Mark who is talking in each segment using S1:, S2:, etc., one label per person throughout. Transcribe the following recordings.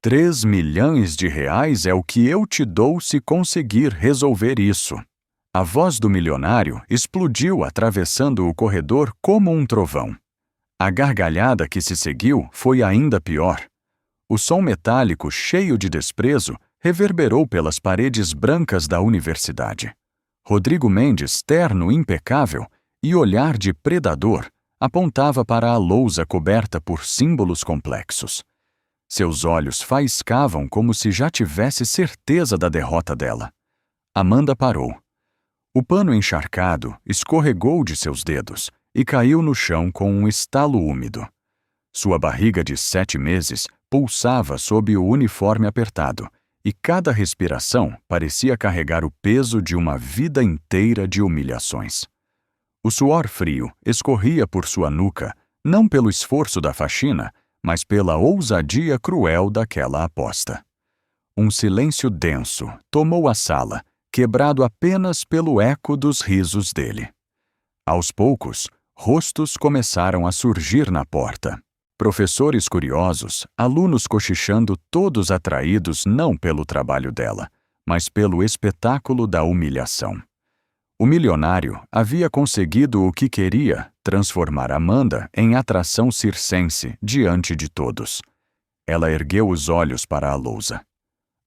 S1: R$ 3 milhões é o que eu te dou se conseguir resolver isso. A voz do milionário explodiu atravessando o corredor como um trovão. A gargalhada que se seguiu foi ainda pior. O som metálico cheio de desprezo reverberou pelas paredes brancas da universidade. Rodrigo Mendes, terno impecável e olhar de predador, apontava para a lousa coberta por símbolos complexos. Seus olhos faiscavam como se já tivesse certeza da derrota dela. Amanda parou. O pano encharcado escorregou de seus dedos e caiu no chão com um estalo úmido. Sua barriga de 7 meses pulsava sob o uniforme apertado, e cada respiração parecia carregar o peso de uma vida inteira de humilhações. O suor frio escorria por sua nuca, não pelo esforço da faxina, mas pela ousadia cruel daquela aposta. Um silêncio denso tomou a sala, quebrado apenas pelo eco dos risos dele. Aos poucos, rostos começaram a surgir na porta. Professores curiosos, alunos cochichando, todos atraídos não pelo trabalho dela, mas pelo espetáculo da humilhação. O milionário havia conseguido o que queria, transformar Amanda em atração circense diante de todos. Ela ergueu os olhos para a lousa.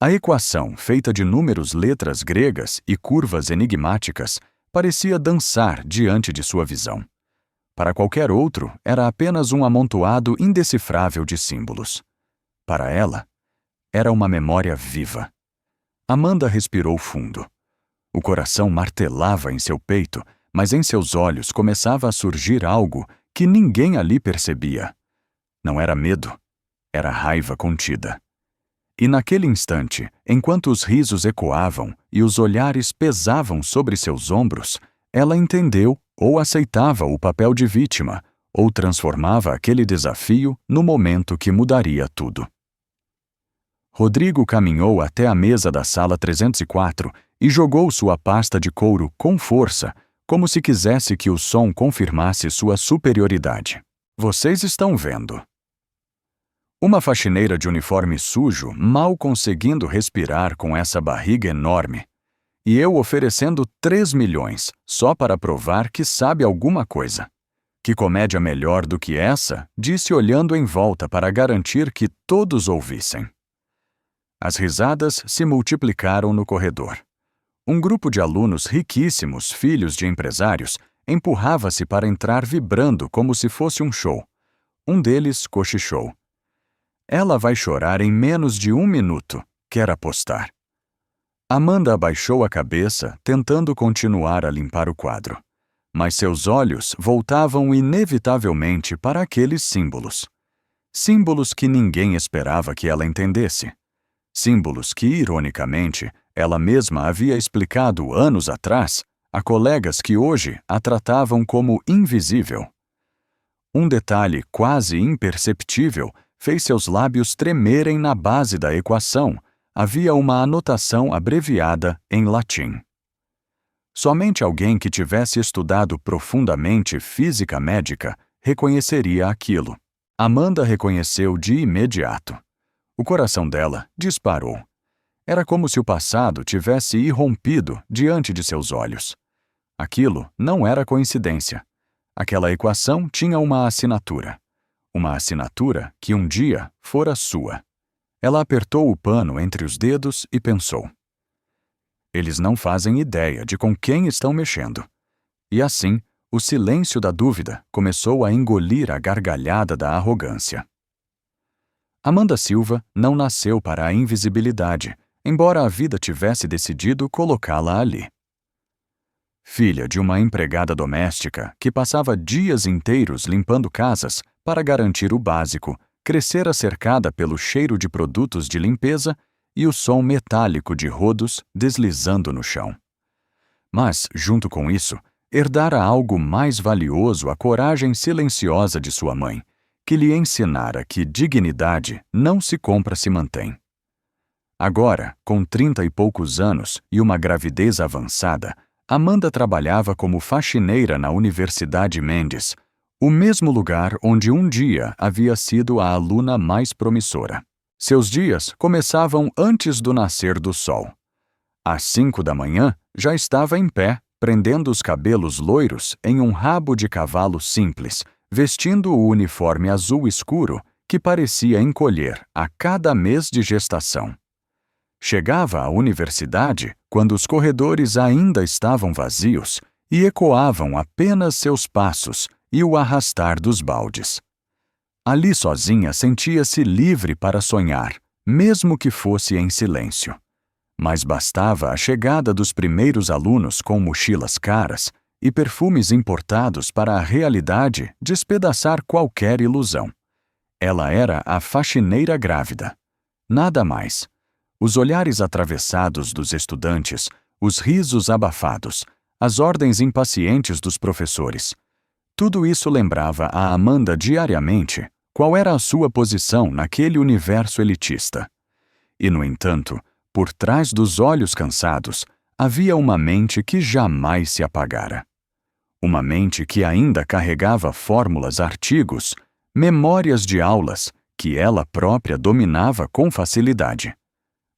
S1: A equação, feita de números, letras gregas e curvas enigmáticas, parecia dançar diante de sua visão. Para qualquer outro, era apenas um amontoado indecifrável de símbolos. Para ela, era uma memória viva. Amanda respirou fundo. O coração martelava em seu peito, mas em seus olhos começava a surgir algo que ninguém ali percebia. Não era medo, era raiva contida. E naquele instante, enquanto os risos ecoavam e os olhares pesavam sobre seus ombros, ela entendeu ou aceitava o papel de vítima, ou transformava aquele desafio no momento que mudaria tudo. Rodrigo caminhou até a mesa da sala 304 e jogou sua pasta de couro com força, como se quisesse que o som confirmasse sua superioridade. Vocês estão vendo. Uma faxineira de uniforme sujo, mal conseguindo respirar com essa barriga enorme. E eu oferecendo 3 milhões, só para provar que sabe alguma coisa. Que comédia melhor do que essa, disse olhando em volta para garantir que todos ouvissem. As risadas se multiplicaram no corredor. Um grupo de alunos riquíssimos, filhos de empresários, empurrava-se para entrar vibrando como se fosse um show. Um deles cochichou. Ela vai chorar em menos de 1 minuto, quer apostar. Amanda abaixou a cabeça, tentando continuar a limpar o quadro. Mas seus olhos voltavam inevitavelmente para aqueles símbolos. Símbolos que ninguém esperava que ela entendesse. Símbolos que, ironicamente, ela mesma havia explicado anos atrás a colegas que hoje a tratavam como invisível. Um detalhe quase imperceptível fez seus lábios tremerem na base da equação. Havia uma anotação abreviada em latim. Somente alguém que tivesse estudado profundamente física médica reconheceria aquilo. Amanda reconheceu de imediato. O coração dela disparou. Era como se o passado tivesse irrompido diante de seus olhos. Aquilo não era coincidência. Aquela equação tinha uma assinatura. Uma assinatura que um dia fora sua. Ela apertou o pano entre os dedos e pensou. Eles não fazem ideia de com quem estão mexendo. E assim, o silêncio da dúvida começou a engolir a gargalhada da arrogância. Amanda Silva não nasceu para a invisibilidade, embora a vida tivesse decidido colocá-la ali. Filha de uma empregada doméstica que passava dias inteiros limpando casas para garantir o básico, crescera cercada pelo cheiro de produtos de limpeza e o som metálico de rodos deslizando no chão. Mas, junto com isso, herdara algo mais valioso: a coragem silenciosa de sua mãe, que lhe ensinara que dignidade não se compra, se mantém. Agora, com 30 e poucos anos e uma gravidez avançada, Amanda trabalhava como faxineira na Universidade Mendes, o mesmo lugar onde um dia havia sido a aluna mais promissora. Seus dias começavam antes do nascer do sol. Às 5 da manhã, já estava em pé, prendendo os cabelos loiros em um rabo de cavalo simples, vestindo o uniforme azul escuro que parecia encolher a cada mês de gestação. Chegava à universidade quando os corredores ainda estavam vazios e ecoavam apenas seus passos e o arrastar dos baldes. Ali sozinha sentia-se livre para sonhar, mesmo que fosse em silêncio. Mas bastava a chegada dos primeiros alunos com mochilas caras e perfumes importados para a realidade despedaçar qualquer ilusão. Ela era a faxineira grávida. Nada mais. Os olhares atravessados dos estudantes, os risos abafados, as ordens impacientes dos professores. Tudo isso lembrava a Amanda diariamente qual era a sua posição naquele universo elitista. E, no entanto, por trás dos olhos cansados, havia uma mente que jamais se apagara. Uma mente que ainda carregava fórmulas, artigos, memórias de aulas que ela própria dominava com facilidade.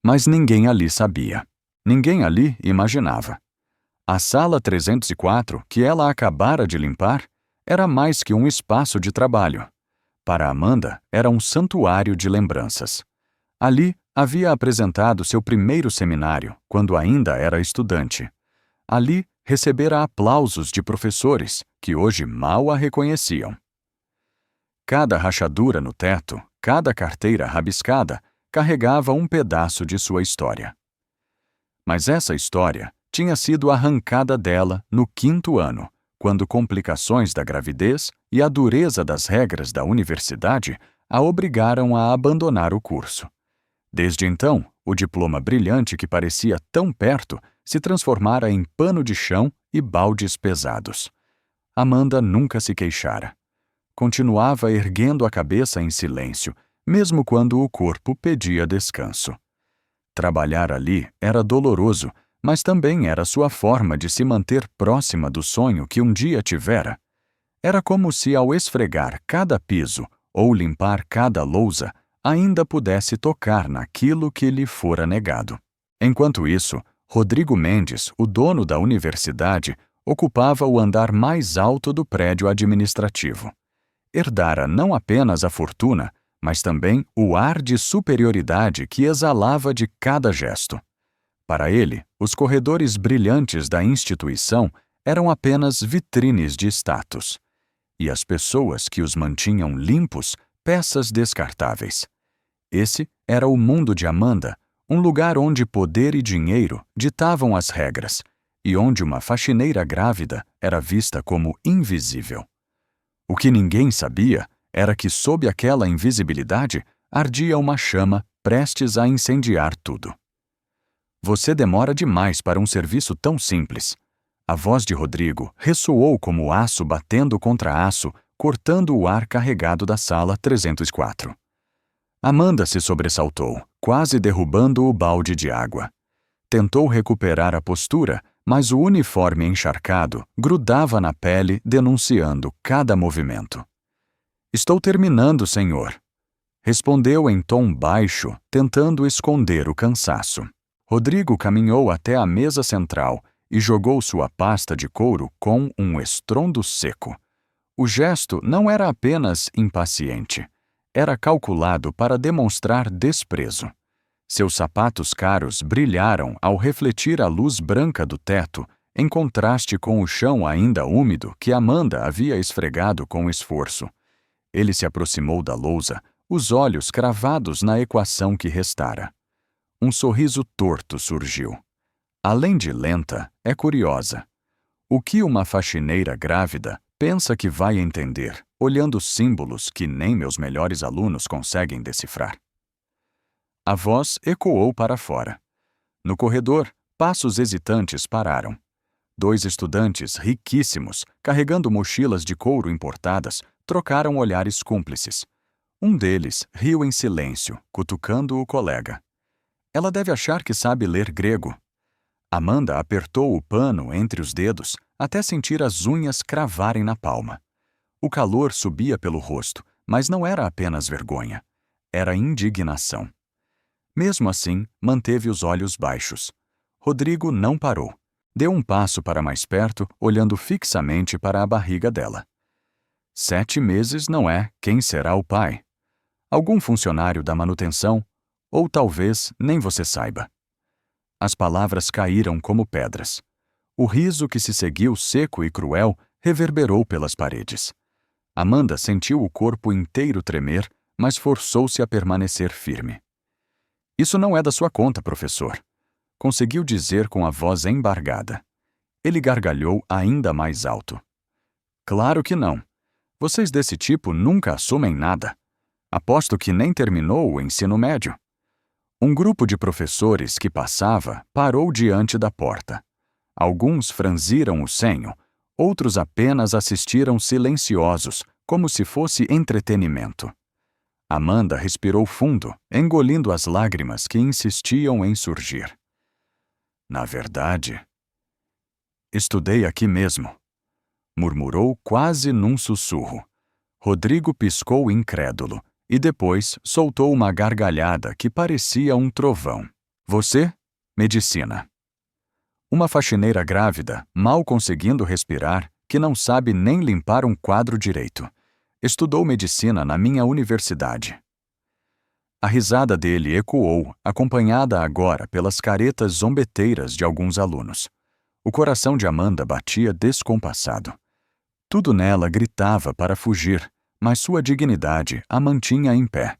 S1: Mas ninguém ali sabia. Ninguém ali imaginava. A sala 304, que ela acabara de limpar, era mais que um espaço de trabalho. Para Amanda, era um santuário de lembranças. Ali, havia apresentado seu primeiro seminário, quando ainda era estudante. Ali, recebera aplausos de professores, que hoje mal a reconheciam. Cada rachadura no teto, cada carteira rabiscada, carregava um pedaço de sua história. Mas essa história tinha sido arrancada dela no 5º ano, quando complicações da gravidez e a dureza das regras da universidade a obrigaram a abandonar o curso. Desde então, o diploma brilhante que parecia tão perto se transformara em pano de chão e baldes pesados. Amanda nunca se queixara. Continuava erguendo a cabeça em silêncio, mesmo quando o corpo pedia descanso. Trabalhar ali era doloroso, mas também era sua forma de se manter próxima do sonho que um dia tivera. Era como se, ao esfregar cada piso ou limpar cada lousa, ainda pudesse tocar naquilo que lhe fora negado. Enquanto isso, Rodrigo Mendes, o dono da universidade, ocupava o andar mais alto do prédio administrativo. Herdara não apenas a fortuna, mas também o ar de superioridade que exalava de cada gesto. Para ele, os corredores brilhantes da instituição eram apenas vitrines de status. E as pessoas que os mantinham limpos, peças descartáveis. Esse era o mundo de Amanda, um lugar onde poder e dinheiro ditavam as regras, e onde uma faxineira grávida era vista como invisível. O que ninguém sabia era que sob aquela invisibilidade ardia uma chama prestes a incendiar tudo. Você demora demais para um serviço tão simples. A voz de Rodrigo ressoou como aço batendo contra aço, cortando o ar carregado da sala 304. Amanda se sobressaltou, quase derrubando o balde de água. Tentou recuperar a postura, mas o uniforme encharcado grudava na pele, denunciando cada movimento. "Estou terminando, senhor", respondeu em tom baixo, tentando esconder o cansaço. Rodrigo caminhou até a mesa central e jogou sua pasta de couro com um estrondo seco. O gesto não era apenas impaciente. Era calculado para demonstrar desprezo. Seus sapatos caros brilharam ao refletir a luz branca do teto, em contraste com o chão ainda úmido que Amanda havia esfregado com esforço. Ele se aproximou da lousa, os olhos cravados na equação que restara. Um sorriso torto surgiu. Além de lenta, é curiosa. O que uma faxineira grávida pensa que vai entender, olhando símbolos que nem meus melhores alunos conseguem decifrar? A voz ecoou para fora. No corredor, passos hesitantes pararam. 2 estudantes riquíssimos, carregando mochilas de couro importadas, trocaram olhares cúmplices. Um deles riu em silêncio, cutucando o colega. Ela deve achar que sabe ler grego. Amanda apertou o pano entre os dedos até sentir as unhas cravarem na palma. O calor subia pelo rosto, mas não era apenas vergonha. Era indignação. Mesmo assim, manteve os olhos baixos. Rodrigo não parou. Deu um passo para mais perto, olhando fixamente para a barriga dela. 7 meses não é quem será o pai. Algum funcionário da manutenção, ou talvez nem você saiba. As palavras caíram como pedras. O riso que se seguiu seco e cruel reverberou pelas paredes. Amanda sentiu o corpo inteiro tremer, mas forçou-se a permanecer firme. Isso não é da sua conta, professor. Conseguiu dizer com a voz embargada. Ele gargalhou ainda mais alto. Claro que não. Vocês desse tipo nunca assumem nada. Aposto que nem terminou o ensino médio. Um grupo de professores que passava parou diante da porta. Alguns franziram o senho, outros apenas assistiram silenciosos, como se fosse entretenimento. Amanda respirou fundo, engolindo as lágrimas que insistiam em surgir. Na verdade, estudei aqui mesmo, murmurou quase num sussurro. Rodrigo piscou incrédulo e depois soltou uma gargalhada que parecia um trovão. Você? Medicina. Uma faxineira grávida, mal conseguindo respirar, que não sabe nem limpar um quadro direito. Estudou medicina na minha universidade. A risada dele ecoou, acompanhada agora pelas caretas zombeteiras de alguns alunos. O coração de Amanda batia descompassado. Tudo nela gritava para fugir, mas sua dignidade a mantinha em pé.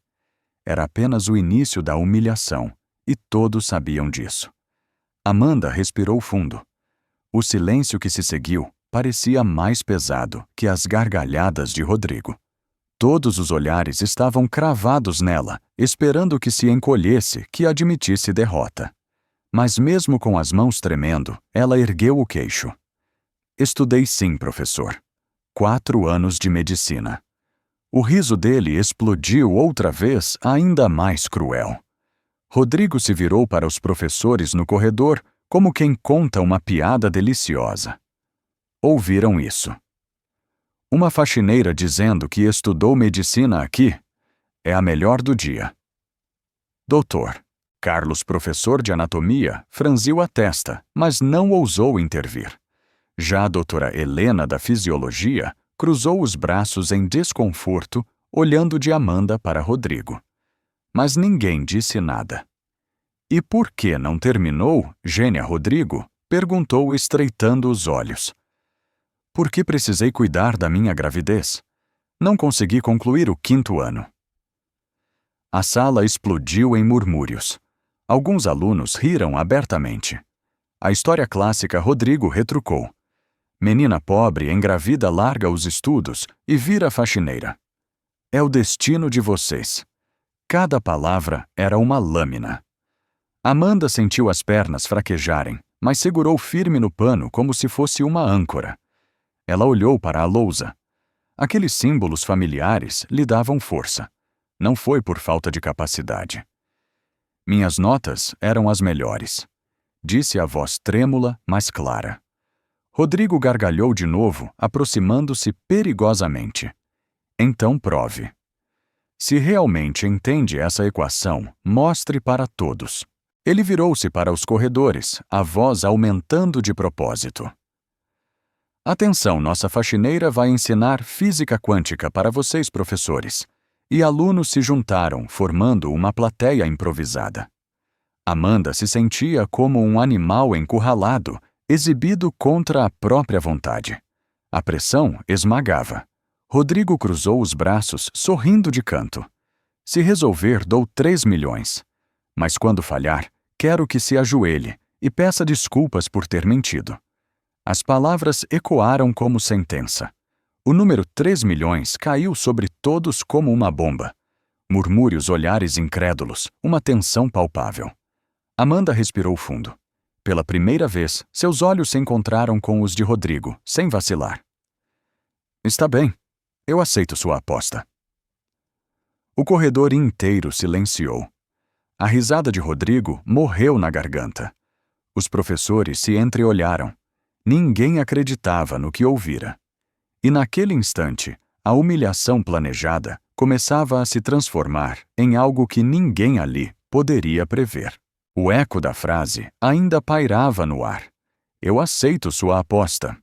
S1: Era apenas o início da humilhação, e todos sabiam disso. Amanda respirou fundo. O silêncio que se seguiu parecia mais pesado que as gargalhadas de Rodrigo. Todos os olhares estavam cravados nela, esperando que se encolhesse, que admitisse derrota. Mas mesmo com as mãos tremendo, ela ergueu o queixo. Estudei sim, professor. 4 anos de medicina. O riso dele explodiu outra vez, ainda mais cruel. Rodrigo se virou para os professores no corredor, como quem conta uma piada deliciosa. Ouviram isso. Uma faxineira dizendo que estudou medicina aqui é a melhor do dia. Doutor, Carlos, professor de anatomia, franziu a testa, mas não ousou intervir. Já a doutora Helena, da fisiologia, cruzou os braços em desconforto, olhando de Amanda para Rodrigo. Mas ninguém disse nada. E por que não terminou, Gênia Rodrigo? Perguntou estreitando os olhos. Por que precisei cuidar da minha gravidez? Não consegui concluir o 5º ano. A sala explodiu em murmúrios. Alguns alunos riram abertamente. A história clássica Rodrigo retrucou. Menina pobre engravida larga os estudos e vira faxineira. É o destino de vocês. Cada palavra era uma lâmina. Amanda sentiu as pernas fraquejarem, mas segurou firme no pano como se fosse uma âncora. Ela olhou para a lousa. Aqueles símbolos familiares lhe davam força. Não foi por falta de capacidade. Minhas notas eram as melhores, disse a voz trêmula, mas clara. Rodrigo gargalhou de novo, aproximando-se perigosamente. Então prove. Se realmente entende essa equação, mostre para todos. Ele virou-se para os corredores, a voz aumentando de propósito. Atenção, nossa faxineira vai ensinar física quântica para vocês, professores. E alunos se juntaram, formando uma plateia improvisada. Amanda se sentia como um animal encurralado, exibido contra a própria vontade. A pressão esmagava. Rodrigo cruzou os braços, sorrindo de canto. Se resolver, dou 3 milhões. Mas quando falhar, quero que se ajoelhe e peça desculpas por ter mentido. As palavras ecoaram como sentença. O número 3 milhões caiu sobre todos como uma bomba. Murmúrios, olhares incrédulos, uma tensão palpável. Amanda respirou fundo. Pela primeira vez, seus olhos se encontraram com os de Rodrigo, sem vacilar. Está bem, eu aceito sua aposta. O corredor inteiro silenciou. A risada de Rodrigo morreu na garganta. Os professores se entreolharam. Ninguém acreditava no que ouvira. E naquele instante, a humilhação planejada começava a se transformar em algo que ninguém ali poderia prever. O eco da frase ainda pairava no ar. Eu aceito sua aposta.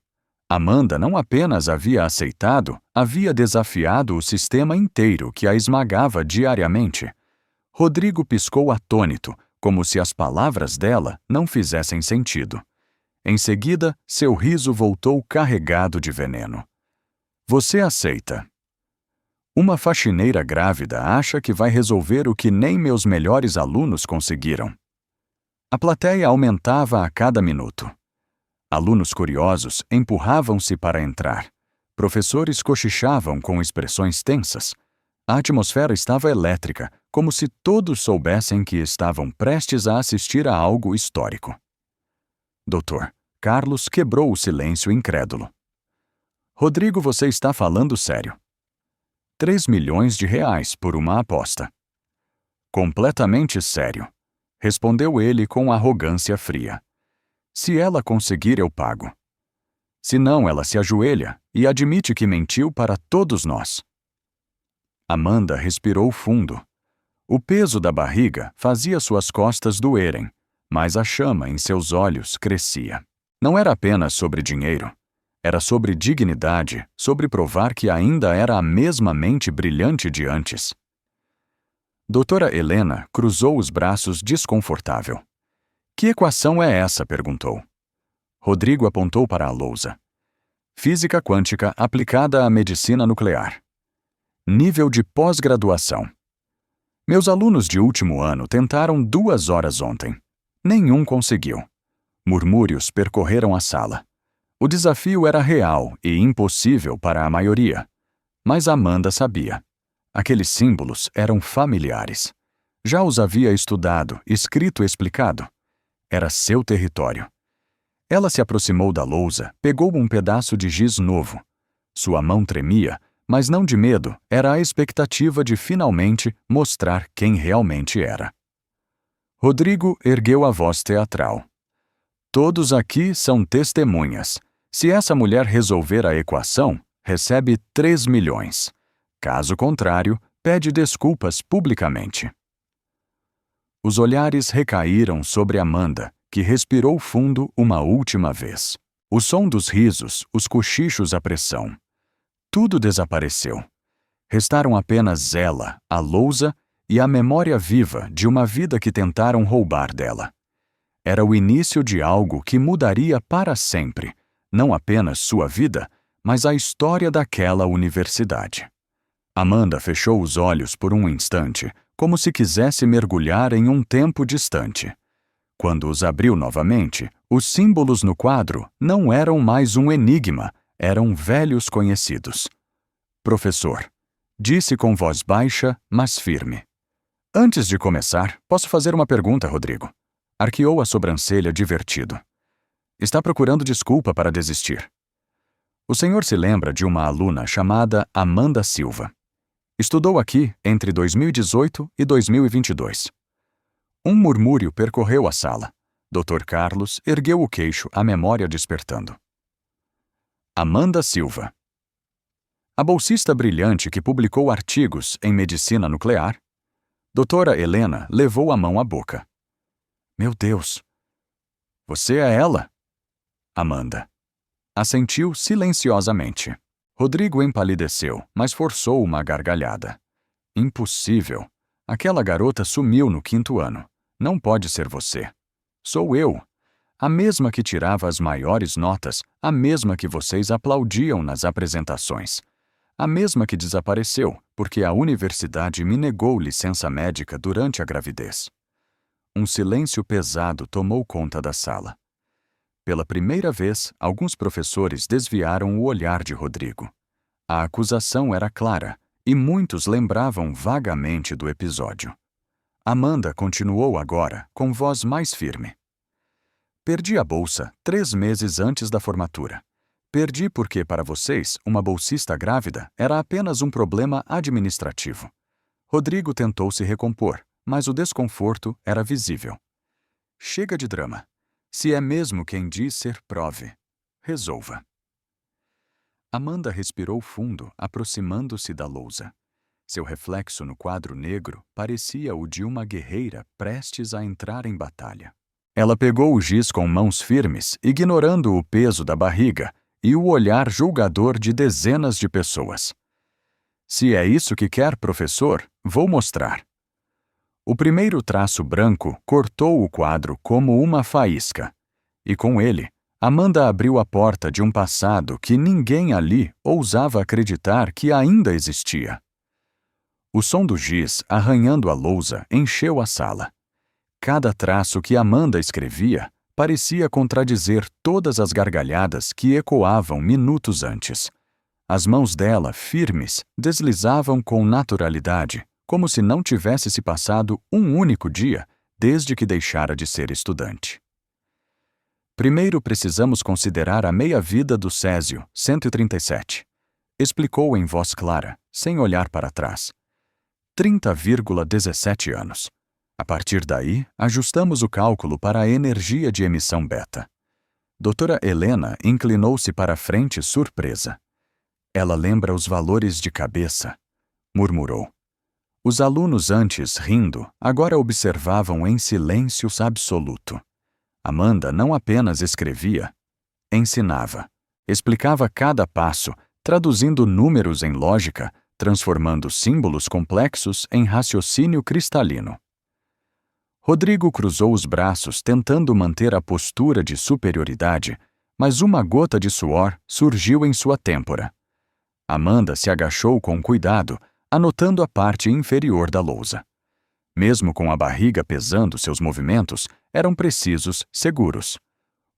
S1: Amanda não apenas havia aceitado, havia desafiado o sistema inteiro que a esmagava diariamente. Rodrigo piscou atônito, como se as palavras dela não fizessem sentido. Em seguida, seu riso voltou carregado de veneno. Você aceita. Uma faxineira grávida acha que vai resolver o que nem meus melhores alunos conseguiram. A plateia aumentava a cada minuto. Alunos curiosos empurravam-se para entrar. Professores cochichavam com expressões tensas. A atmosfera estava elétrica, como se todos soubessem que estavam prestes a assistir a algo histórico. Dr. Carlos quebrou o silêncio incrédulo. Rodrigo, você está falando sério. 3 milhões de reais por uma aposta. Completamente sério, respondeu ele com arrogância fria. Se ela conseguir, eu pago. Se não, ela se ajoelha e admite que mentiu para todos nós. Amanda respirou fundo. O peso da barriga fazia suas costas doerem, mas a chama em seus olhos crescia. Não era apenas sobre dinheiro. Era sobre dignidade, sobre provar que ainda era a mesma mente brilhante de antes. Doutora Helena cruzou os braços desconfortável. Que equação é essa? Perguntou. Rodrigo apontou para a lousa. Física quântica aplicada à medicina nuclear. Nível de pós-graduação. Meus alunos de último ano tentaram 2 horas ontem. Nenhum conseguiu. Murmúrios percorreram a sala. O desafio era real e impossível para a maioria. Mas Amanda sabia. Aqueles símbolos eram familiares. Já os havia estudado, escrito e explicado. Era seu território. Ela se aproximou da lousa, pegou um pedaço de giz novo. Sua mão tremia, mas não de medo, era a expectativa de finalmente mostrar quem realmente era. Rodrigo ergueu a voz teatral. Todos aqui são testemunhas. Se essa mulher resolver a equação, recebe 3 milhões. Caso contrário, pede desculpas publicamente. Os olhares recaíram sobre Amanda, que respirou fundo uma última vez. O som dos risos, os cochichos à pressão. Tudo desapareceu. Restaram apenas ela, a lousa e a memória viva de uma vida que tentaram roubar dela. Era o início de algo que mudaria para sempre, não apenas sua vida, mas a história daquela universidade. Amanda fechou os olhos por um instante, como se quisesse mergulhar em um tempo distante. Quando os abriu novamente, os símbolos no quadro não eram mais um enigma, eram velhos conhecidos. Professor, disse com voz baixa, mas firme. Antes de começar, posso fazer uma pergunta, Rodrigo? Arqueou a sobrancelha divertido. Está procurando desculpa para desistir. O senhor se lembra de uma aluna chamada Amanda Silva. Estudou aqui entre 2018 e 2022. Um murmúrio percorreu a sala. Dr. Carlos ergueu o queixo, a memória despertando. Amanda Silva. A bolsista brilhante que publicou artigos em medicina nuclear. Doutora Helena levou a mão à boca. Meu Deus! Você é ela? Amanda. Assentiu silenciosamente. Rodrigo empalideceu, mas forçou uma gargalhada. Impossível. Aquela garota sumiu no 5º ano. Não pode ser você. Sou eu. A mesma que tirava as maiores notas, a mesma que vocês aplaudiam nas apresentações. A mesma que desapareceu porque a universidade me negou licença médica durante a gravidez. Um silêncio pesado tomou conta da sala. Pela primeira vez, alguns professores desviaram o olhar de Rodrigo. A acusação era clara, e muitos lembravam vagamente do episódio. Amanda continuou agora, com voz mais firme. Perdi a bolsa 3 meses antes da formatura. Perdi porque, para vocês, uma bolsista grávida era apenas um problema administrativo. Rodrigo tentou se recompor, mas o desconforto era visível. Chega de drama. Se é mesmo quem diz ser, prove. Resolva. Amanda respirou fundo, aproximando-se da lousa. Seu reflexo no quadro negro parecia o de uma guerreira prestes a entrar em batalha. Ela pegou o giz com mãos firmes, ignorando o peso da barriga e o olhar julgador de dezenas de pessoas. Se é isso que quer, professor, vou mostrar. O primeiro traço branco cortou o quadro como uma faísca, e com ele, Amanda abriu a porta de um passado que ninguém ali ousava acreditar que ainda existia. O som do giz arranhando a lousa encheu a sala. Cada traço que Amanda escrevia parecia contradizer todas as gargalhadas que ecoavam minutos antes. As mãos dela, firmes, deslizavam com naturalidade, como se não tivesse se passado um único dia desde que deixara de ser estudante. Primeiro precisamos considerar a meia-vida do Césio, 137. Explicou em voz clara, sem olhar para trás. 30,17 anos. A partir daí, ajustamos o cálculo para a energia de emissão beta. Doutora Helena inclinou-se para a frente surpresa. Ela lembra os valores de cabeça, murmurou. Os alunos antes, rindo, agora observavam em silêncio absoluto. Amanda não apenas escrevia, ensinava. Explicava cada passo, traduzindo números em lógica, transformando símbolos complexos em raciocínio cristalino. Rodrigo cruzou os braços tentando manter a postura de superioridade, mas uma gota de suor surgiu em sua têmpora. Amanda se agachou com cuidado, anotando a parte inferior da lousa. Mesmo com a barriga pesando seus movimentos, eram precisos, seguros.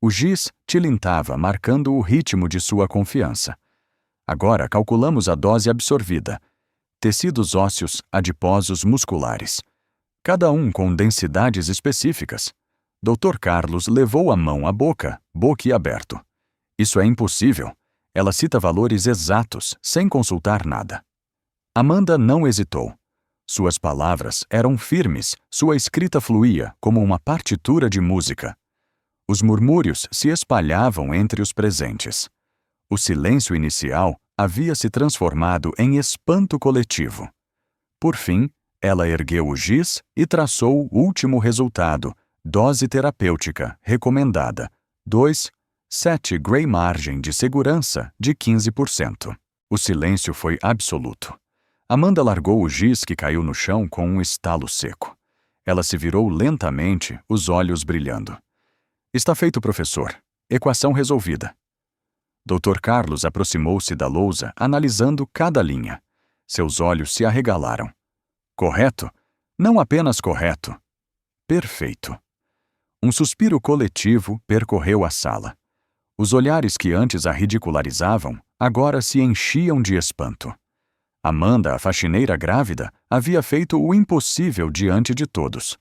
S1: O giz tilintava, marcando o ritmo de sua confiança. Agora calculamos a dose absorvida. Tecidos ósseos, adiposos, musculares. Cada um com densidades específicas. Dr. Carlos levou a mão à boca, boquiaberto. Isso é impossível. Ela cita valores exatos, sem consultar nada. Amanda não hesitou. Suas palavras eram firmes, sua escrita fluía como uma partitura de música. Os murmúrios se espalhavam entre os presentes. O silêncio inicial havia se transformado em espanto coletivo. Por fim, ela ergueu o giz e traçou o último resultado, dose terapêutica recomendada, 2,7 gray margem de segurança de 15%. O silêncio foi absoluto. Amanda largou o giz que caiu no chão com um estalo seco. Ela se virou lentamente, os olhos brilhando. Está feito, professor. Equação resolvida. Dr. Carlos aproximou-se da lousa, analisando cada linha. Seus olhos se arregalaram. Correto? Não apenas correto. Perfeito. Um suspiro coletivo percorreu a sala. Os olhares que antes a ridicularizavam, agora se enchiam de espanto. Amanda, a faxineira grávida, havia feito o impossível diante de todos.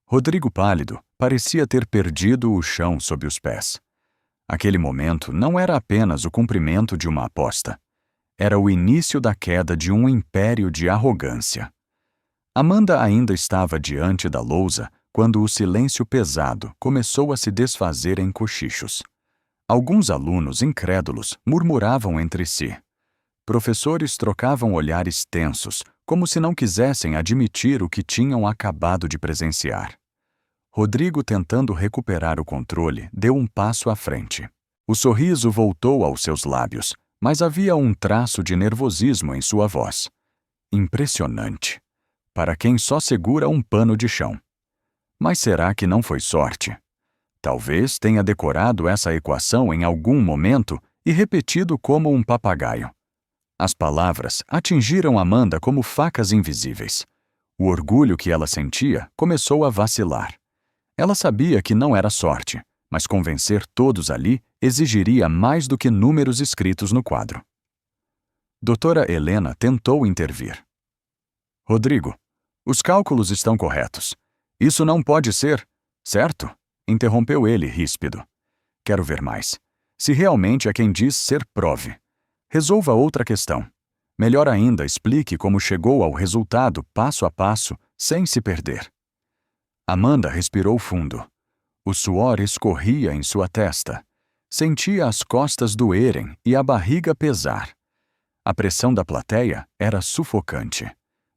S1: Rodrigo, pálido, parecia ter perdido o chão sob os pés. Aquele momento não era apenas o cumprimento de uma aposta. Era o início da queda de um império de arrogância. Amanda ainda estava diante da lousa quando o silêncio pesado começou a se desfazer em cochichos. Alguns alunos incrédulos murmuravam entre si. Professores trocavam olhares tensos, como se não quisessem admitir o que tinham acabado de presenciar. Rodrigo, tentando recuperar o controle, deu um passo à frente. O sorriso voltou aos seus lábios, mas havia um traço de nervosismo em sua voz. Impressionante. Para quem só segura um pano de chão. Mas será que não foi sorte? Talvez tenha decorado essa equação em algum momento e repetido como um papagaio. As palavras atingiram Amanda como facas invisíveis. O orgulho que ela sentia começou a vacilar. Ela sabia que não era sorte, mas convencer todos ali exigiria mais do que números escritos no quadro. Doutora Helena tentou intervir. Rodrigo, os cálculos estão corretos. Isso não pode ser, certo? Interrompeu ele, ríspido. Quero ver mais. Se realmente é quem diz ser, prove. Resolva outra questão. Melhor ainda, explique como chegou ao resultado passo a passo, sem se perder. Amanda respirou fundo. O suor escorria em sua testa. Sentia as costas doerem e a barriga pesar. A pressão da plateia era sufocante.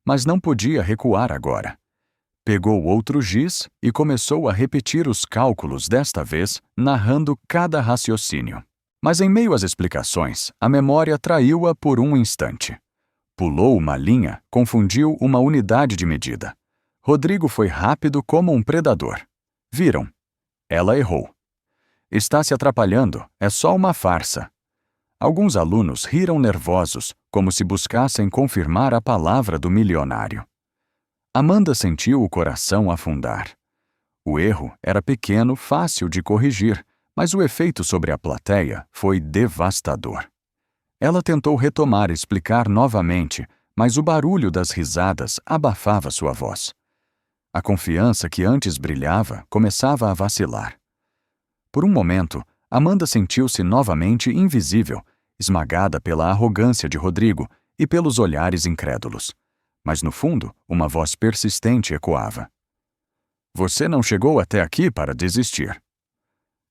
S1: mas não podia recuar agora. Pegou outro giz e começou a repetir os cálculos, desta vez narrando cada raciocínio. Mas em meio às explicações, a memória traiu-a por um instante. Pulou uma linha, confundiu uma unidade de medida. Rodrigo foi rápido como um predador. Viram? Ela errou. Está se atrapalhando, é só uma farsa. Alguns alunos riram nervosos, como se buscassem confirmar a palavra do milionário. Amanda sentiu o coração afundar. O erro era pequeno, fácil de corrigir, mas o efeito sobre a plateia foi devastador. Ela tentou retomar e explicar novamente, mas o barulho das risadas abafava sua voz. A confiança que antes brilhava começava a vacilar. Por um momento, Amanda sentiu-se novamente invisível, esmagada pela arrogância de Rodrigo e pelos olhares incrédulos. Mas no fundo, uma voz persistente ecoava. Você não chegou até aqui para desistir.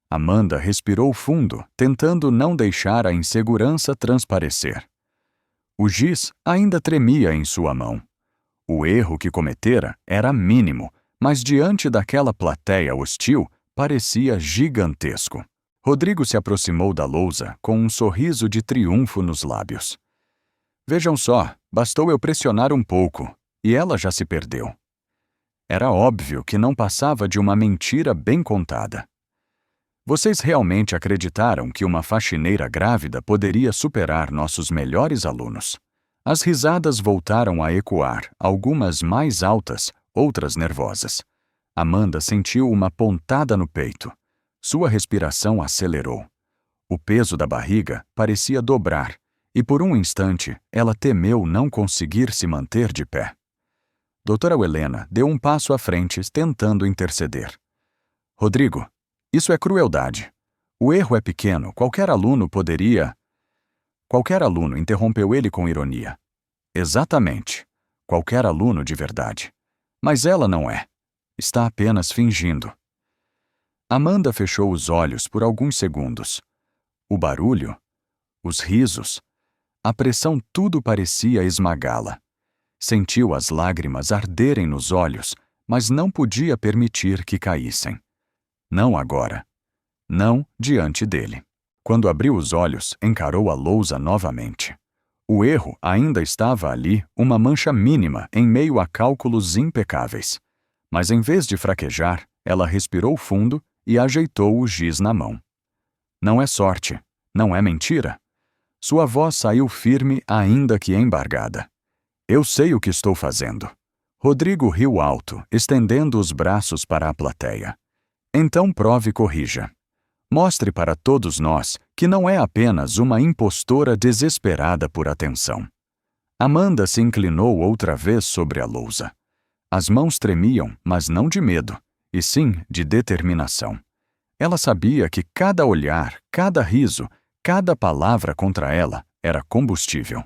S1: Amanda respirou fundo, tentando não deixar a insegurança transparecer. O giz ainda tremia em sua mão. O erro que cometera era mínimo, mas diante daquela plateia hostil, parecia gigantesco. Rodrigo se aproximou da lousa com um sorriso de triunfo nos lábios. Vejam só, bastou eu pressionar um pouco, e ela já se perdeu. Era óbvio que não passava de uma mentira bem contada. Vocês realmente acreditaram que uma faxineira grávida poderia superar nossos melhores alunos? As risadas voltaram a ecoar, algumas mais altas, outras nervosas. Amanda sentiu uma pontada no peito. Sua respiração acelerou. O peso da barriga parecia dobrar, e por um instante ela temeu não conseguir se manter de pé. Doutora Helena deu um passo à frente, tentando interceder. Rodrigo, isso é crueldade. O erro é pequeno, qualquer aluno poderia... Qualquer aluno, interrompeu ele com ironia. Exatamente. Qualquer aluno de verdade. Mas ela não é. Está apenas fingindo. Amanda fechou os olhos por alguns segundos. O barulho, os risos, a pressão, tudo parecia esmagá-la. Sentiu as lágrimas arderem nos olhos, mas não podia permitir que caíssem. Não agora. Não diante dele. Quando abriu os olhos, encarou a lousa novamente. O erro ainda estava ali, uma mancha mínima em meio a cálculos impecáveis. Mas em vez de fraquejar, ela respirou fundo e ajeitou o giz na mão. Não é sorte, não é mentira. Sua voz saiu firme, ainda que embargada. Eu sei o que estou fazendo. Rodrigo riu alto, estendendo os braços para a plateia. Então prove e corrija. Mostre para todos nós que não é apenas uma impostora desesperada por atenção. Amanda se inclinou outra vez sobre a lousa. As mãos tremiam, mas não de medo, e sim de determinação. Ela sabia que cada olhar, cada riso, cada palavra contra ela era combustível.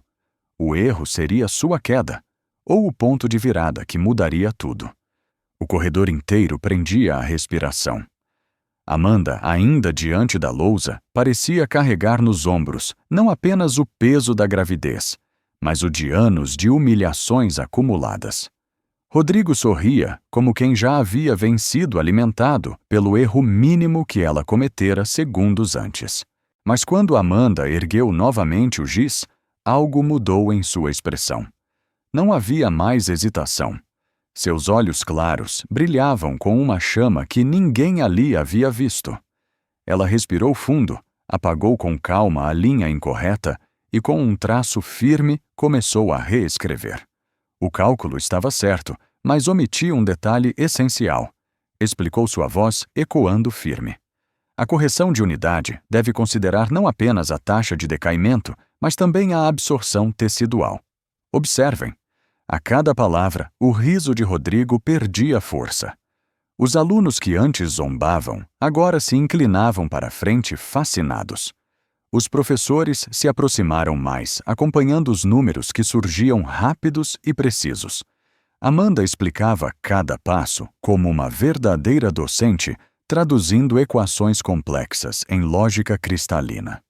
S1: O erro seria sua queda, ou o ponto de virada que mudaria tudo. O corredor inteiro prendia a respiração. Amanda, ainda diante da lousa, parecia carregar nos ombros não apenas o peso da gravidez, mas o de anos de humilhações acumuladas. Rodrigo sorria como quem já havia vencido alimentado pelo erro mínimo que ela cometera segundos antes. Mas quando Amanda ergueu novamente o giz, algo mudou em sua expressão. Não havia mais hesitação. Seus olhos claros brilhavam com uma chama que ninguém ali havia visto. Ela respirou fundo, apagou com calma a linha incorreta e, com um traço firme, começou a reescrever. O cálculo estava certo, mas omitia um detalhe essencial. Explicou sua voz, ecoando firme. A correção de unidade deve considerar não apenas a taxa de decaimento, mas também a absorção tecidual. Observem. A cada palavra, o riso de Rodrigo perdia força. Os alunos que antes zombavam, agora se inclinavam para a frente fascinados. Os professores se aproximaram mais, acompanhando os números que surgiam rápidos e precisos. Amanda explicava cada passo como uma verdadeira docente, traduzindo equações complexas em lógica cristalina.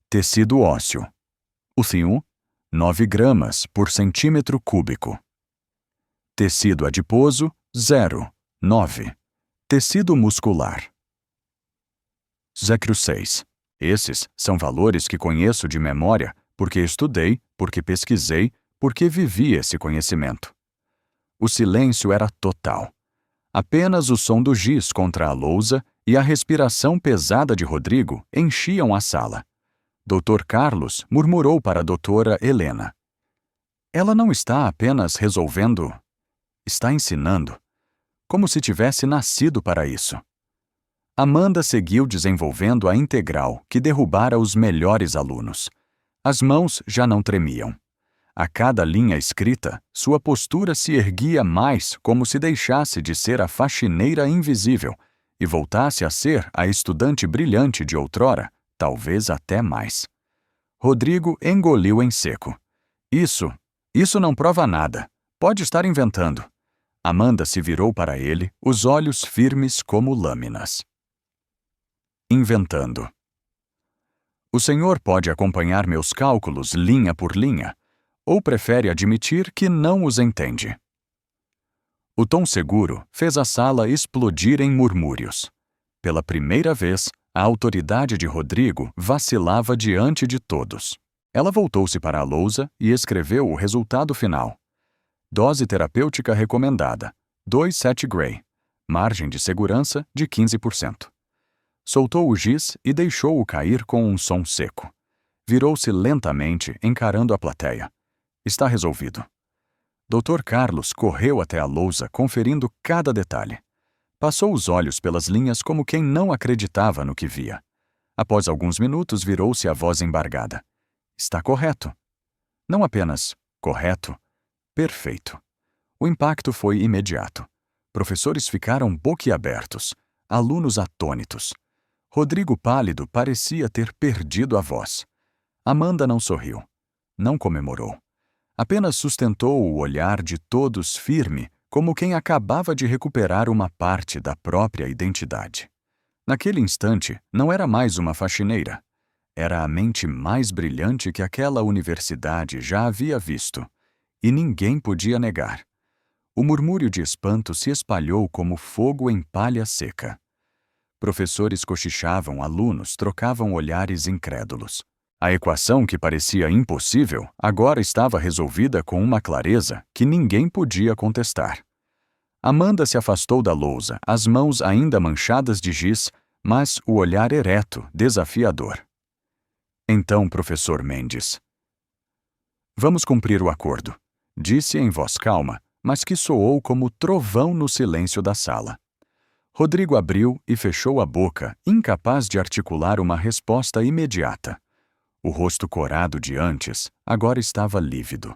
S1: Tecido ósseo. O sim, 9 gramas por centímetro cúbico. Tecido adiposo, 0,9. Tecido muscular. 6. Esses são valores que conheço de memória porque estudei, porque pesquisei, porque vivi esse conhecimento. O silêncio era total. Apenas o som do giz contra a lousa e a respiração pesada de Rodrigo enchiam a sala. Dr. Carlos murmurou para a doutora Helena. Ela não está apenas resolvendo, está ensinando, como se tivesse nascido para isso. Amanda seguiu desenvolvendo a integral que derrubara os melhores alunos. As mãos já não tremiam. A cada linha escrita, sua postura se erguia mais como se deixasse de ser a faxineira invisível e voltasse a ser a estudante brilhante de outrora, talvez até mais. Rodrigo engoliu em seco. Isso não prova nada. Pode estar inventando. Amanda se virou para ele, os olhos firmes como lâminas. Inventando. O senhor pode acompanhar meus cálculos linha por linha, ou prefere admitir que não os entende? O tom seguro fez a sala explodir em murmúrios. Pela primeira vez, a autoridade de Rodrigo vacilava diante de todos. Ela voltou-se para a lousa e escreveu o resultado final. Dose terapêutica recomendada, 2,7 Gray. Margem de segurança de 15%. Soltou o giz e deixou-o cair com um som seco. Virou-se lentamente, encarando a plateia. Está resolvido. Dr. Carlos correu até a lousa, conferindo cada detalhe. Passou os olhos pelas linhas como quem não acreditava no que via. Após alguns minutos, virou-se a voz embargada. Está correto. Não apenas correto, perfeito. O impacto foi imediato. Professores ficaram boquiabertos, alunos atônitos. Rodrigo pálido parecia ter perdido a voz. Amanda não sorriu, não comemorou. Apenas sustentou o olhar de todos firme, como quem acabava de recuperar uma parte da própria identidade. Naquele instante, não era mais uma faxineira. Era a mente mais brilhante que aquela universidade já havia visto. E ninguém podia negar. O murmúrio de espanto se espalhou como fogo em palha seca. Professores cochichavam, alunos trocavam olhares incrédulos. A equação que parecia impossível agora estava resolvida com uma clareza que ninguém podia contestar. Amanda se afastou da lousa, as mãos ainda manchadas de giz, mas o olhar ereto, desafiador. Então, professor Mendes. Vamos cumprir o acordo, disse em voz calma, mas que soou como trovão no silêncio da sala. Rodrigo abriu e fechou a boca, incapaz de articular uma resposta imediata. O rosto corado de antes agora estava lívido.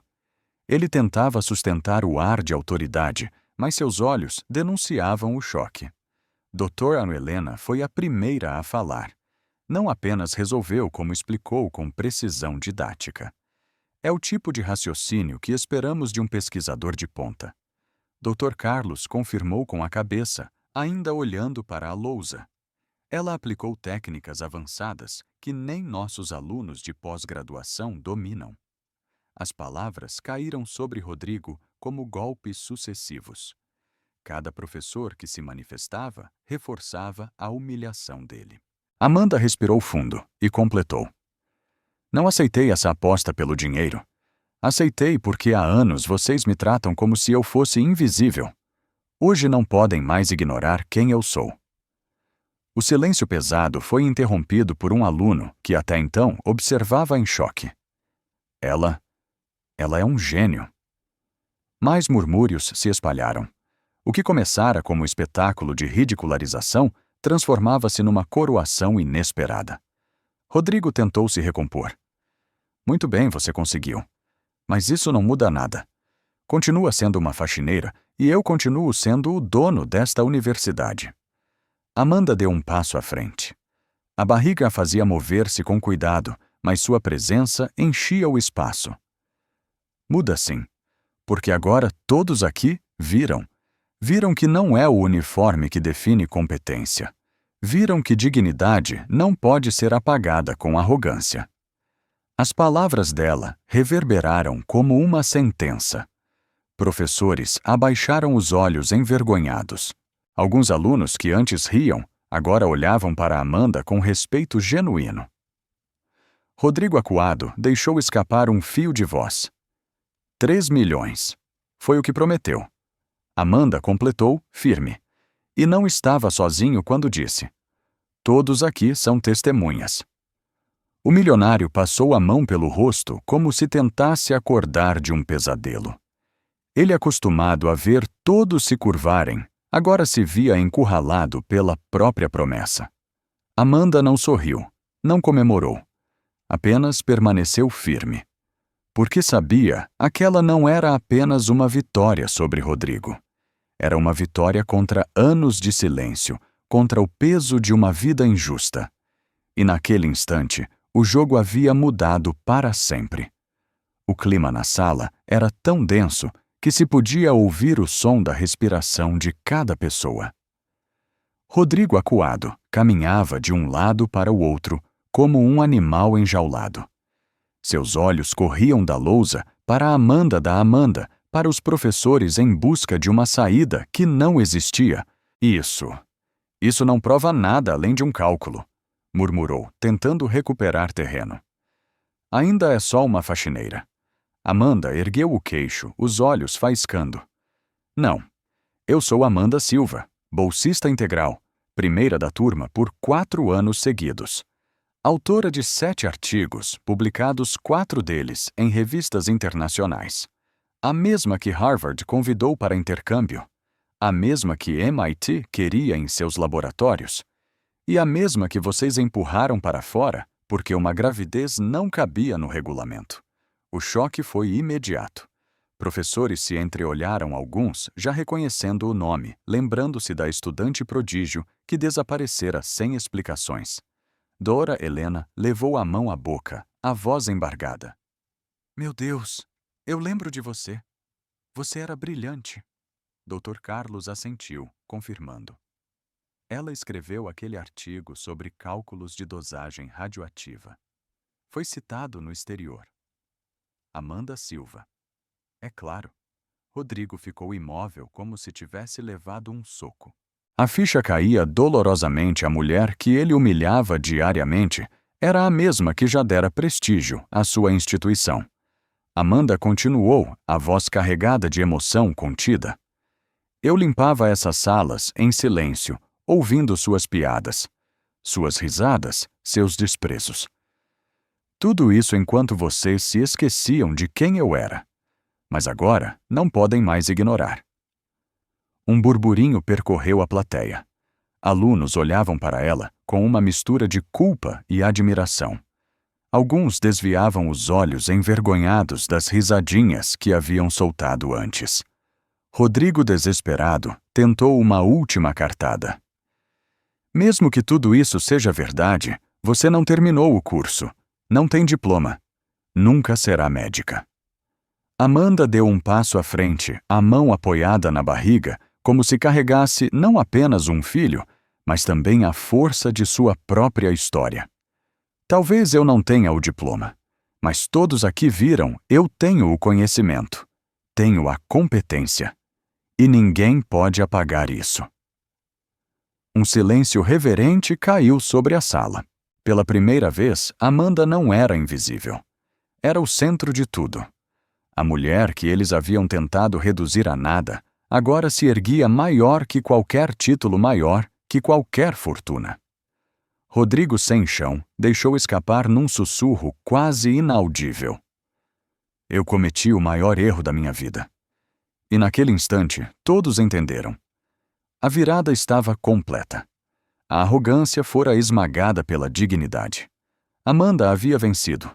S1: Ele tentava sustentar o ar de autoridade, mas seus olhos denunciavam o choque. Dr. Ana Helena foi a primeira a falar. Não apenas resolveu, como explicou com precisão didática. É o tipo de raciocínio que esperamos de um pesquisador de ponta. Dr. Carlos confirmou com a cabeça, ainda olhando para a lousa. Ela aplicou técnicas avançadas que nem nossos alunos de pós-graduação dominam. As palavras caíram sobre Rodrigo como golpes sucessivos. Cada professor que se manifestava reforçava a humilhação dele. Amanda respirou fundo e completou. Não aceitei essa aposta pelo dinheiro. Aceitei porque há anos vocês me tratam como se eu fosse invisível. Hoje não podem mais ignorar quem eu sou. O silêncio pesado foi interrompido por um aluno que até então observava em choque. Ela é um gênio. Mais murmúrios se espalharam. O que começara como espetáculo de ridicularização transformava-se numa coroação inesperada. Rodrigo tentou se recompor. Muito bem, você conseguiu. Mas isso não muda nada. Continua sendo uma faxineira e eu continuo sendo o dono desta universidade. Amanda deu um passo à frente. A barriga a fazia mover-se com cuidado, mas sua presença enchia o espaço. Muda sim, porque agora todos aqui viram. Viram que não é o uniforme que define competência. Viram que dignidade não pode ser apagada com arrogância. As palavras dela reverberaram como uma sentença. Professores abaixaram os olhos envergonhados. Alguns alunos que antes riam, agora olhavam para Amanda com respeito genuíno. Rodrigo acuado deixou escapar um fio de voz. 3 milhões. Foi o que prometeu. Amanda completou, firme. E não estava sozinho quando disse: todos aqui são testemunhas. O milionário passou a mão pelo rosto como se tentasse acordar de um pesadelo. Ele, acostumado a ver todos se curvarem, agora se via encurralado pela própria promessa. Amanda não sorriu, não comemorou. Apenas permaneceu firme. Porque sabia, aquela não era apenas uma vitória sobre Rodrigo. Era uma vitória contra anos de silêncio, contra o peso de uma vida injusta. E naquele instante, o jogo havia mudado para sempre. O clima na sala era tão denso que se podia ouvir o som da respiração de cada pessoa. Rodrigo, acuado, caminhava de um lado para o outro, como um animal enjaulado. Seus olhos corriam da lousa para a Amanda da Amanda, para os professores em busca de uma saída que não existia. Isso não prova nada além de um cálculo, murmurou, tentando recuperar terreno. Ainda é só uma faxineira. Amanda ergueu o queixo, os olhos faiscando. Não. Eu sou Amanda Silva, bolsista integral, primeira da turma por 4 anos seguidos. Autora de 7 artigos, publicados 4 deles em revistas internacionais. A mesma que Harvard convidou para intercâmbio. A mesma que MIT queria em seus laboratórios. E a mesma que vocês empurraram para fora porque uma gravidez não cabia no regulamento. O choque foi imediato. Professores se entreolharam alguns, já reconhecendo o nome, lembrando-se da estudante prodígio que desaparecera sem explicações. Dora Helena levou a mão à boca, a voz embargada. Meu Deus, eu lembro de você. Você era brilhante. Dr. Carlos assentiu, confirmando. Ela escreveu aquele artigo sobre cálculos de dosagem radioativa. Foi citado no exterior. Amanda Silva. É claro. Rodrigo ficou imóvel como se tivesse levado um soco. A ficha caía dolorosamente à mulher que ele humilhava diariamente. Era a mesma que já dera prestígio à sua instituição. Amanda continuou, a voz carregada de emoção contida. Eu limpava essas salas em silêncio, ouvindo suas piadas, suas risadas, seus desprezos. Tudo isso enquanto vocês se esqueciam de quem eu era. Mas agora não podem mais ignorar. Um burburinho percorreu a plateia. Alunos olhavam para ela com uma mistura de culpa e admiração. Alguns desviavam os olhos envergonhados das risadinhas que haviam soltado antes. Rodrigo, desesperado, tentou uma última cartada. Mesmo que tudo isso seja verdade, você não terminou o curso. Não tem diploma. Nunca será médica. Amanda deu um passo à frente, a mão apoiada na barriga, como se carregasse não apenas um filho, mas também a força de sua própria história. Talvez eu não tenha o diploma, mas todos aqui viram, eu tenho o conhecimento, tenho a competência. E ninguém pode apagar isso. Um silêncio reverente caiu sobre a sala. Pela primeira vez, Amanda não era invisível. Era o centro de tudo. A mulher que eles haviam tentado reduzir a nada, agora se erguia maior que qualquer título maior, que qualquer fortuna. Rodrigo, sem chão, deixou escapar num sussurro quase inaudível. Eu cometi o maior erro da minha vida. E naquele instante, todos entenderam. A virada estava completa. A arrogância fora esmagada pela dignidade. Amanda havia vencido.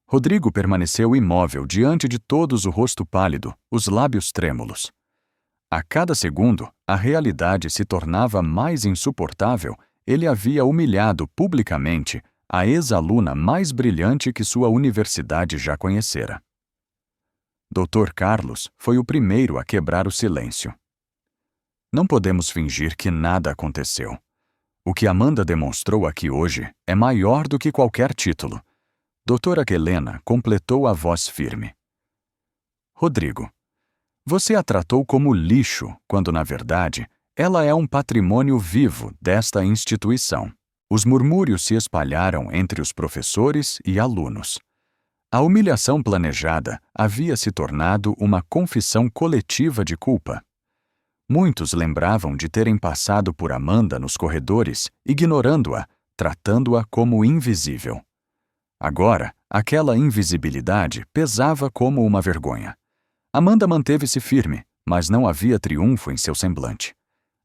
S1: Rodrigo permaneceu imóvel diante de todos, o rosto pálido, os lábios trêmulos. A cada segundo, a realidade se tornava mais insuportável. Ele havia humilhado publicamente a ex-aluna mais brilhante que sua universidade já conhecera. Dr. Carlos foi o primeiro a quebrar o silêncio. Não podemos fingir que nada aconteceu. O que Amanda demonstrou aqui hoje é maior do que qualquer título. Doutora Helena completou a voz firme. Rodrigo, você a tratou como lixo, quando, na verdade, ela é um patrimônio vivo desta instituição. Os murmúrios se espalharam entre os professores e alunos. A humilhação planejada havia se tornado uma confissão coletiva de culpa. Muitos lembravam de terem passado por Amanda nos corredores, ignorando-a, tratando-a como invisível. Agora, aquela invisibilidade pesava como uma vergonha. Amanda manteve-se firme, mas não havia triunfo em seu semblante.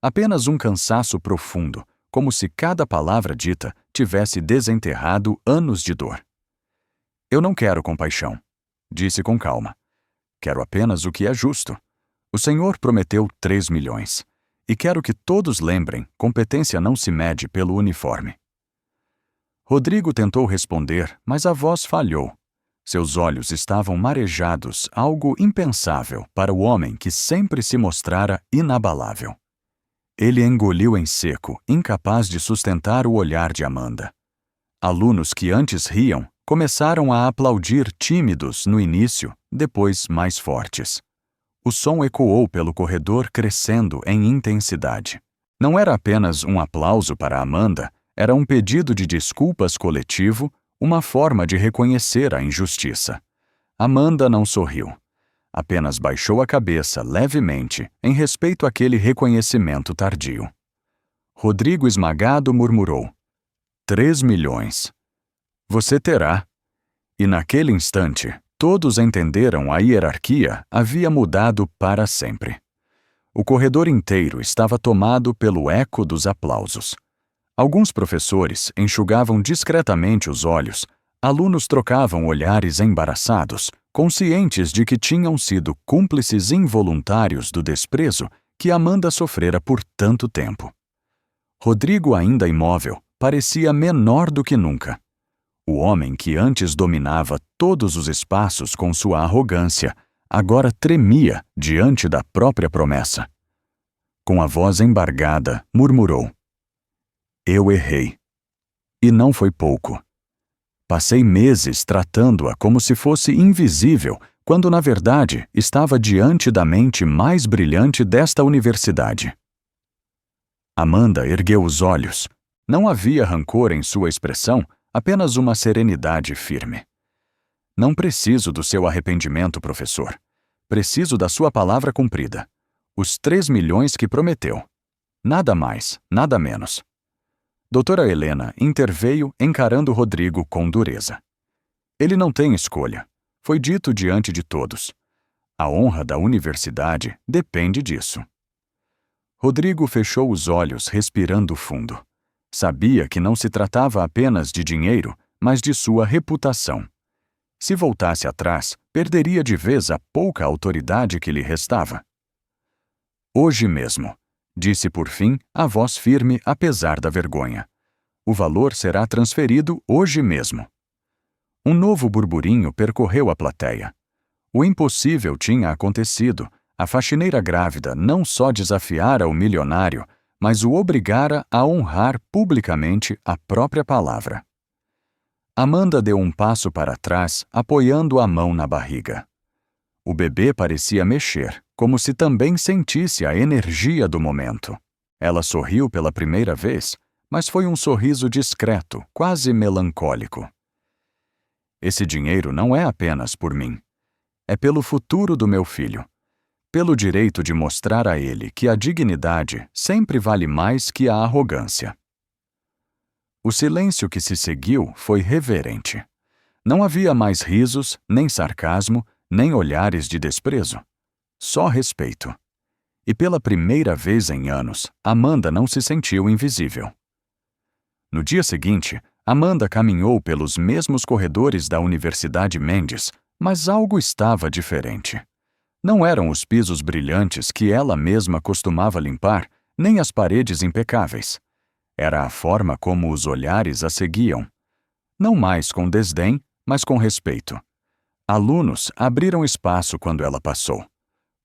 S1: Apenas um cansaço profundo, como se cada palavra dita tivesse desenterrado anos de dor. Eu não quero compaixão, disse com calma. Quero apenas o que é justo. O Senhor prometeu 3 milhões. E quero que todos lembrem, competência não se mede pelo uniforme. Rodrigo tentou responder, mas a voz falhou. Seus olhos estavam marejados, algo impensável para o homem que sempre se mostrara inabalável. Ele engoliu em seco, incapaz de sustentar o olhar de Amanda. Alunos que antes riam começaram a aplaudir tímidos no início, depois mais fortes. O som ecoou pelo corredor, crescendo em intensidade. Não era apenas um aplauso para Amanda, era um pedido de desculpas coletivo, uma forma de reconhecer a injustiça. Amanda não sorriu. Apenas baixou a cabeça levemente em respeito àquele reconhecimento tardio. Rodrigo, esmagado, murmurou: 3 milhões. Você terá. E naquele instante, todos entenderam a hierarquia havia mudado para sempre. O corredor inteiro estava tomado pelo eco dos aplausos. Alguns professores enxugavam discretamente os olhos, alunos trocavam olhares embaraçados, conscientes de que tinham sido cúmplices involuntários do desprezo que Amanda sofrera por tanto tempo. Rodrigo, ainda imóvel, parecia menor do que nunca. O homem que antes dominava todos os espaços com sua arrogância, agora tremia diante da própria promessa. Com a voz embargada, murmurou: Eu errei. E não foi pouco. Passei meses tratando-a como se fosse invisível, quando na verdade estava diante da mente mais brilhante desta universidade. Amanda ergueu os olhos. Não havia rancor em sua expressão, apenas uma serenidade firme. Não preciso do seu arrependimento, professor. Preciso da sua palavra cumprida. Os 3 milhões que prometeu. Nada mais, nada menos. Doutora Helena interveio, encarando Rodrigo com dureza. Ele não tem escolha. Foi dito diante de todos. A honra da universidade depende disso. Rodrigo fechou os olhos, respirando fundo. Sabia que não se tratava apenas de dinheiro, mas de sua reputação. Se voltasse atrás, perderia de vez a pouca autoridade que lhe restava. Hoje mesmo, disse por fim a voz firme apesar da vergonha. O valor será transferido hoje mesmo. Um novo burburinho percorreu a plateia. O impossível tinha acontecido. A faxineira grávida não só desafiara o milionário, mas o obrigara a honrar publicamente a própria palavra. Amanda deu um passo para trás, apoiando a mão na barriga. O bebê parecia mexer, como se também sentisse a energia do momento. Ela sorriu pela primeira vez, mas foi um sorriso discreto, quase melancólico. Esse dinheiro não é apenas por mim. É pelo futuro do meu filho. Pelo direito de mostrar a ele que a dignidade sempre vale mais que a arrogância. O silêncio que se seguiu foi reverente. Não havia mais risos, nem sarcasmo, nem olhares de desprezo. Só respeito. E pela primeira vez em anos, Amanda não se sentiu invisível. No dia seguinte, Amanda caminhou pelos mesmos corredores da Universidade Mendes, mas algo estava diferente. Não eram os pisos brilhantes que ela mesma costumava limpar, nem as paredes impecáveis. Era a forma como os olhares a seguiam. Não mais com desdém, mas com respeito. Alunos abriram espaço quando ela passou.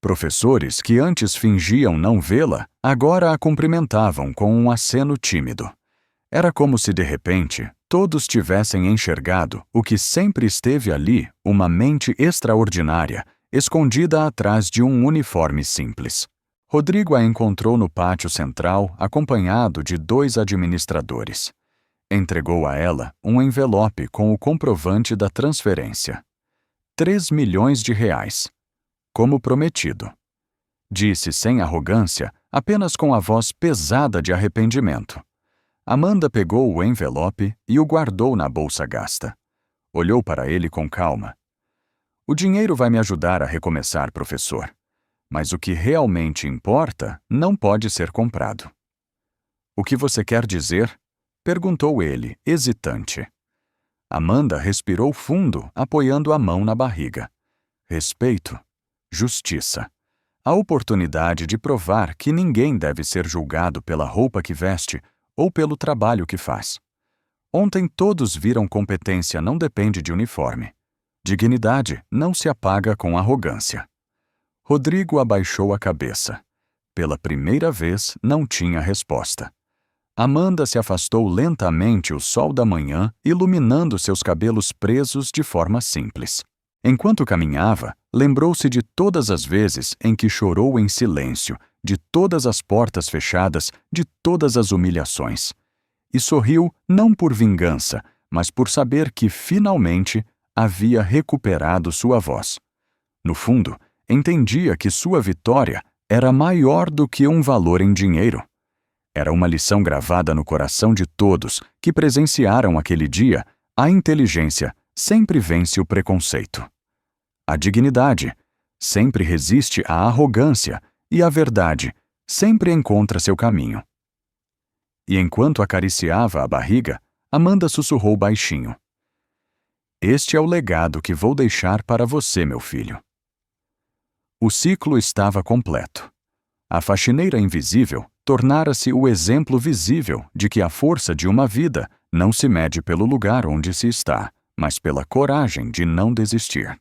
S1: Professores que antes fingiam não vê-la, agora a cumprimentavam com um aceno tímido. Era como se, de repente, todos tivessem enxergado o que sempre esteve ali, uma mente extraordinária, escondida atrás de um uniforme simples. Rodrigo a encontrou no pátio central, acompanhado de 2 administradores. Entregou a ela um envelope com o comprovante da transferência. 3 milhões de reais. Como prometido. Disse sem arrogância, apenas com a voz pesada de arrependimento. Amanda pegou o envelope e o guardou na bolsa gasta. Olhou para ele com calma. O dinheiro vai me ajudar a recomeçar, professor. Mas o que realmente importa não pode ser comprado. O que você quer dizer? Perguntou ele, hesitante. Amanda respirou fundo, apoiando a mão na barriga. Respeito. Justiça. A oportunidade de provar que ninguém deve ser julgado pela roupa que veste ou pelo trabalho que faz. Ontem todos viram competência não depende de uniforme. Dignidade não se apaga com arrogância. Rodrigo abaixou a cabeça. Pela primeira vez, não tinha resposta. Amanda se afastou lentamente o sol da manhã, iluminando seus cabelos presos de forma simples. Enquanto caminhava, lembrou-se de todas as vezes em que chorou em silêncio, de todas as portas fechadas, de todas as humilhações. E sorriu não por vingança, mas por saber que, finalmente, havia recuperado sua voz. No fundo, entendia que sua vitória era maior do que um valor em dinheiro. Era uma lição gravada no coração de todos que presenciaram aquele dia: a inteligência sempre vence o preconceito. A dignidade sempre resiste à arrogância e a verdade sempre encontra seu caminho. E enquanto acariciava a barriga, Amanda sussurrou baixinho: Este é o legado que vou deixar para você, meu filho. O ciclo estava completo. A faxineira invisível tornara-se o exemplo visível de que a força de uma vida não se mede pelo lugar onde se está, mas pela coragem de não desistir.